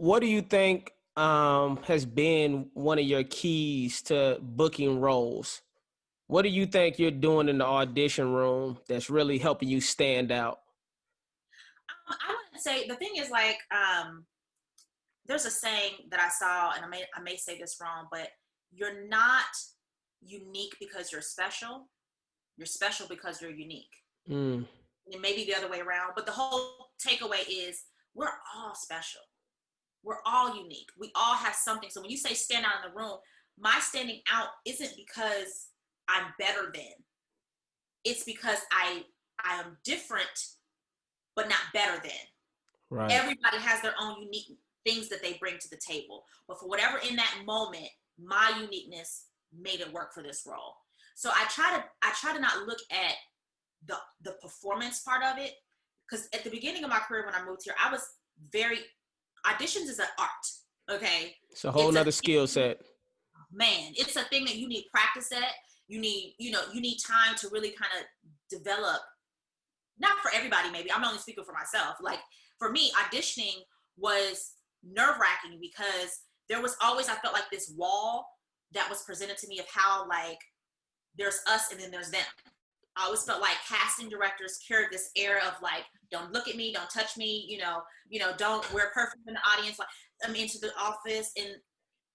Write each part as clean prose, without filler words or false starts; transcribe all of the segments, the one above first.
what do you think has been one of your keys to booking roles? What do you think you're doing in the audition room that's really helping you stand out? I wouldn't say the thing is like there's a saying that I saw, and I may say this wrong, but you're not unique because you're special. You're special because you're unique. Mm, And maybe the other way around, but the whole takeaway is we're all special. We're all unique. We all have something. So when you say stand out in the room, my standing out isn't because I'm better than. It's because I am different, but not better than. right. Everybody has their own unique things that they bring to the table. But for whatever in that moment, my uniqueness made it work for this role. So I try to not look at the performance part of it, because at the beginning of my career when I moved here, I was very auditions is an art. Okay, It's a whole it's a nother skill set. man, it's a thing that you need practice at. You need time to really kind of develop. Not for everybody, maybe. I'm only speaking for myself. Like for me, auditioning was nerve-wracking because there was always, I felt like this wall that was presented to me of how like there's us and then there's them. I always felt like casting directors carried this air of like, don't look at me, don't touch me, don't wear perfume in the audience. Like I'm into the office,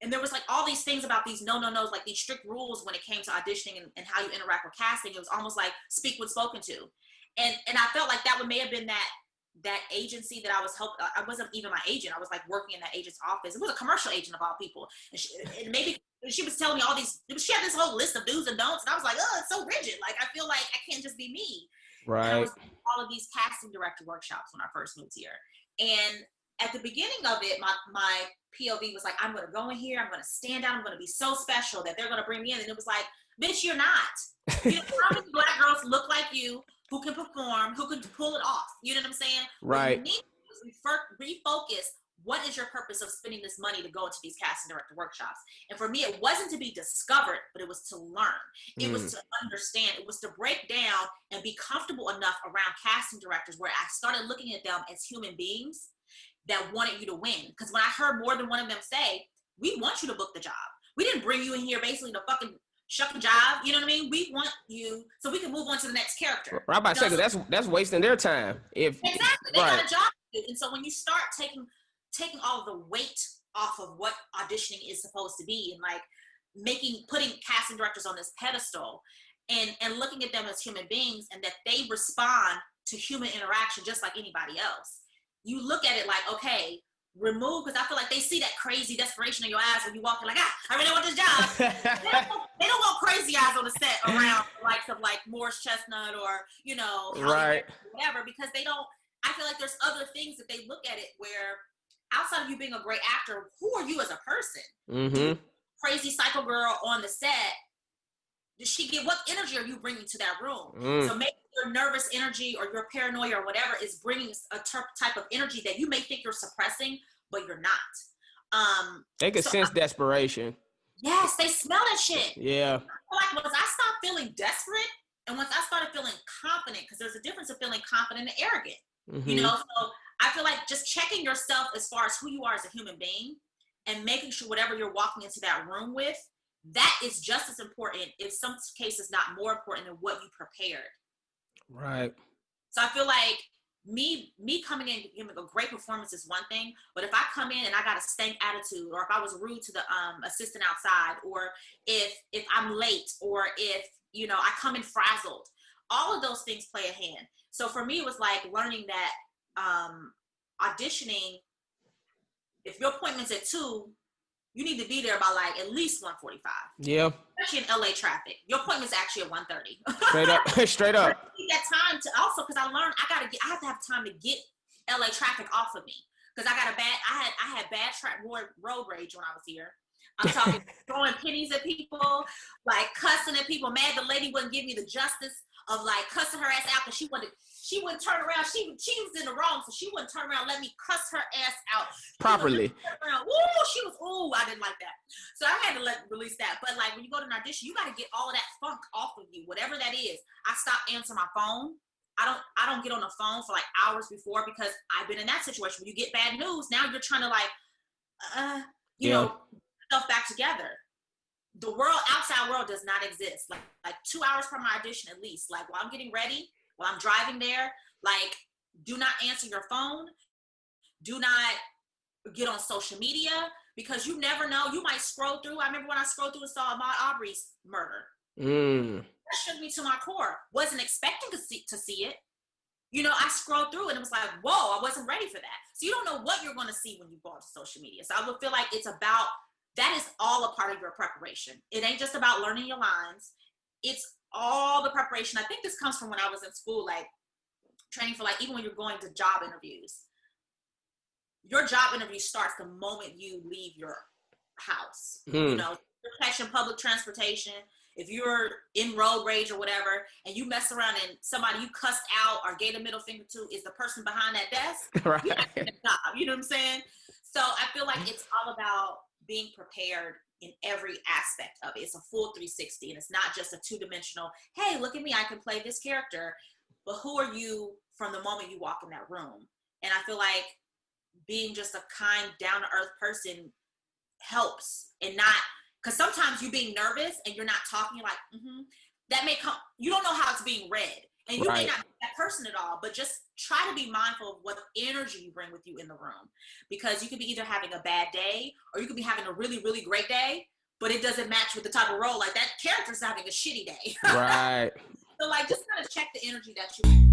and there was like all these things about these no-no-nos, like these strict rules when it came to auditioning and how you interact with casting. It was almost like speak when spoken to. And I felt like that may have been that agency that I was helping. I wasn't even my agent. I was like working in that agent's office. It was a commercial agent of all people. And maybe she was telling me all these, she had this whole list of do's and don'ts. And I was like, oh, it's so rigid. Like, I feel like I can't just be me. And I Right. was doing all of these casting director workshops when I first moved here. And at the beginning of it, my POV was like, I'm going to go in here. I'm going to stand out. I'm going to be so special that they're going to bring me in. And it was like, bitch, you're not. You know, how many black girls look like you who can perform, who can pull it off? You know what I'm saying? What you Right. need to refocus. What is your purpose of spending this money to go into these casting director workshops? And for me, it wasn't to be discovered, but it was to learn. It was to understand. It was to break down and be comfortable enough around casting directors where I started looking at them as human beings that wanted you to win. Because when I heard more than one of them say, we want you to book the job. We didn't bring you in here basically to fucking shuck a job. You know what I mean? We want you so we can move on to the next character. I'm about to say, 'cause that's wasting their time. If Exactly. They right. got a job to do. And so when you start taking all of the weight off of what auditioning is supposed to be, and like putting casting directors on this pedestal and looking at them as human beings and that they respond to human interaction just like anybody else. You look at it like, okay, remove, because I feel like they see that crazy desperation in your eyes when you walk in like, I really want this job. They don't want crazy eyes on the set around the likes of like Morris Chestnut or, Right. whatever, because they don't, I feel like there's other things that they look at it where outside of you being a great actor, who are you as a person? Mm-hmm. Crazy psycho girl on the set, does she get, what energy are you bringing to that room? So maybe your nervous energy or your paranoia or whatever is bringing a type of energy that you may think you're suppressing, but you're not. They could sense desperation. Yes, they smell that shit. Yeah. Like once I stopped feeling desperate and once I started feeling confident, because there's a difference of feeling confident and arrogant, so I feel like just checking yourself as far as who you are as a human being and making sure whatever you're walking into that room with, that is just as important, in some cases not more important, than what you prepared. Right. So I feel like me coming in giving a great performance is one thing, but if I come in and I got a stank attitude, or if I was rude to the assistant outside, or if I'm late, or if I come in frazzled, all of those things play a hand. So for me, it was like learning that auditioning, if your appointment's at 2, you need to be there by like at least 1:45. Yeah. Especially in LA traffic. Your appointment's actually at 1:30. Straight up. Straight up. Need that time to also, because I learned I have to have time to get LA traffic off of me. Because I had bad road rage when I was here. I'm talking throwing pennies at people, like cussing at people, mad the lady wouldn't give me the justice of like cussing her ass out because she wouldn't turn around. She was in the wrong, so she wouldn't turn around and let me cuss her ass out properly. I didn't like that. So I had to release that. But like when you go to an audition, you got to get all of that funk off of you, whatever that is. I stopped answering my phone. I don't get on the phone for like hours before, because I've been in that situation where you get bad news. Now you're trying to like you know, stuff back together. The world, outside world does not exist. Like 2 hours from my audition at least. Like while I'm getting ready, while I'm driving there, like do not answer your phone. Do not get on social media because you never know. You might scroll through. I remember when I scrolled through and saw Ahmaud Arbery's murder. That shook me to my core. Wasn't expecting to see it. You know, I scrolled through and it was like, whoa, I wasn't ready for that. So you don't know what you're going to see when you go onto social media. So I would feel like it's about, that is all a part of your preparation. It ain't just about learning your lines. It's all the preparation. I think this comes from when I was in school, like training for like, even when you're going to job interviews. Your job interview starts the moment you leave your house. You know, you're catching public transportation. If you're in road rage or whatever, and you mess around and somebody you cussed out or gave a middle finger to is the person behind that desk, right. You're not doing the job, you know what I'm saying? So I feel like it's all about being prepared in every aspect of it. It's a full 360, and it's not just a two-dimensional, hey, look at me, I can play this character. But who are you from the moment you walk in that room? And I feel like being just a kind, down-to-earth person helps, and not, because sometimes you being nervous and you're not talking, you're like, that may come, you don't know how it's being read, and you may not be that person at all, but just try to be mindful of what energy you bring with you in the room, because you could be either having a bad day or you could be having a really, really great day, but it doesn't match with the type of role, like that character's having a shitty day. Right. So like, just kind of check the energy that you